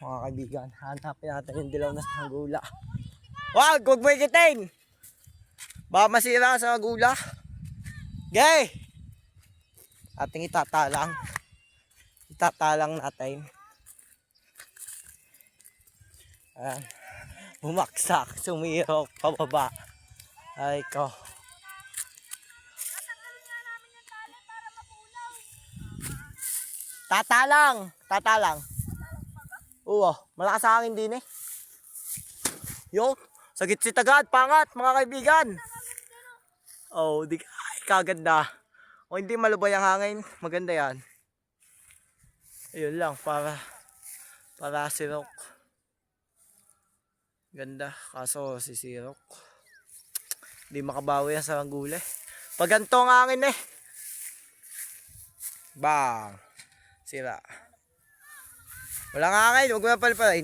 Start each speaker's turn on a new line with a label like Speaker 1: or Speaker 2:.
Speaker 1: mga kaibigan. Hanapin natin yung dilaw na sanggula. Wag mo ikitin! Baka masira sa gula. Gay! Ating itatalang. Itatalang natin. Ayan. Bumaksak, sumirok, pababa. Ay ko. Tatalang! Tatalang. Oo, malakas sa hangin din eh. Yo, sagit si tagad, pangat mga kaibigan. Oh, di ay, kaganda. O hindi malubay ang hangin, maganda yan. Ayun lang, para sirok. Ganda, kaso si sirok. Hindi makabawi yan sa gulay. Pag ganito ang hangin eh. Bang! Sira. Walang hangin, huwag mo na palpalain.